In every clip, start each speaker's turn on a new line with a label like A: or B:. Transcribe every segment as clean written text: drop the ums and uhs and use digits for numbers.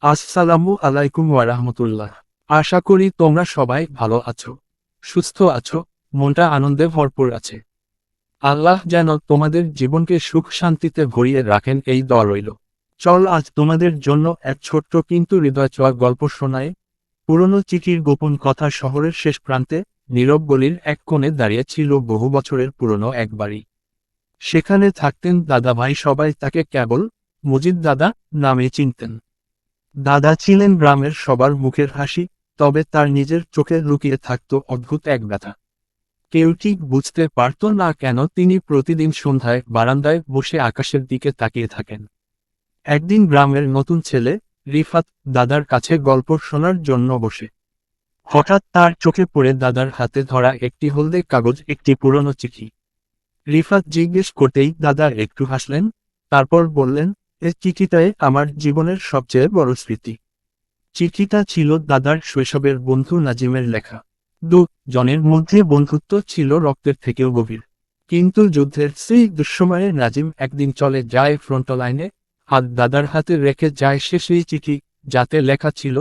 A: আসসালামু আলাইকুম ওয়ারাহমতুল্লাহ। আশা করি তোমরা সবাই ভালো আছো, সুস্থ আছো, মনটা আনন্দে ভরপুর আছে। আল্লাহ যেন তোমাদের জীবনকে সুখ শান্তিতে ভরিয়ে রাখেন, এই দোয়া রইল। চল আজ তোমাদের জন্য এক ছোট্ট কিন্তু হৃদয় ছোঁয়া গল্প শোনায়। পুরনো চিঠির গোপন কথা। শহরের শেষ প্রান্তে নীরব গলির এক কোণে দাঁড়িয়ে ছিল বহু বছরের পুরনো এক বাড়ি। সেখানে থাকতেন দাদাভাই, সবাই তাকে কেবল মজিদ দাদা নামে চিনতেন। দাদা ছিলেন গ্রামের সবার মুখের হাসি, তবে তার নিজের চোখে লুকিয়ে থাকত অদ্ভুত এক ব্যথা। কেউ ঠিক বুঝতে পারত না কেন তিনি প্রতিদিন সন্ধ্যায় বারান্দায় বসে আকাশের দিকে তাকিয়ে থাকেন। একদিন গ্রামের নতুন ছেলে রিফাত দাদার কাছে গল্প শোনার জন্য বসে। হঠাৎ তার চোখে পড়ে দাদার হাতে ধরা একটি হলদে কাগজ, একটি পুরনো চিঠি। রিফাত জিজ্ঞেস করতেই দাদা একটু হাসলেন, তারপর বললেন, এ চিঠিটায় আমার জীবনের সবচেয়ে বড় স্মৃতি। চিঠিটা ছিল দাদার শৈশবের বন্ধু নাজিমের লেখা। জনের মধ্যে বন্ধুত্ব ছিল রক্তের থেকেও গভীর। কিন্তু যুদ্ধের সেই দুঃসময়ে নাজিম একদিন চলে যায় ফ্রন্ট লাইনে, আর দাদার হাতে রেখে যায় সে সেই চিঠি, যাতে লেখা ছিল,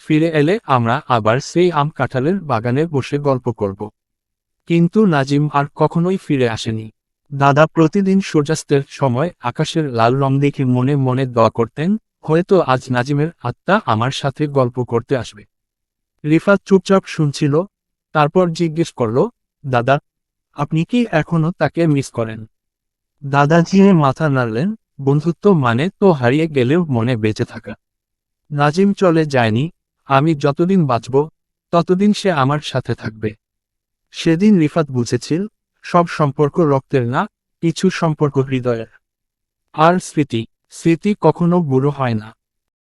A: ফিরে এলে আমরা আবার সেই আম কাঁঠালের বাগানে বসে গল্প করব। কিন্তু নাজিম আর কখনোই ফিরে আসেনি। দাদা প্রতিদিন সূর্যাস্তের সময় আকাশের লাল রং দেখে মনে মনে দোয়া করতেন, হয়তো আজ নাজিমের আত্মা আমার সাথে গল্প করতে আসবে। রিফাত চুপচাপ শুনছিল, তারপর জিজ্ঞেস করল, দাদা, আপনি কি এখনো তাকে মিস করেন? দাদা ঝিরে মাথা নাড়লেন, বন্ধুত্ব মানে তো হারিয়ে গেলেও মনে বেঁচে থাকা। নাজিম চলে যায়নি, আমি যতদিন বাঁচব ততদিন সে আমার সাথে থাকবে। সেদিন রিফাত বুঝেছিল, সব সম্পর্ক রক্তের না, কিছু সম্পর্ক হৃদয়ের। আর স্মৃতি, স্মৃতি কখনো বুড়ো হয় না।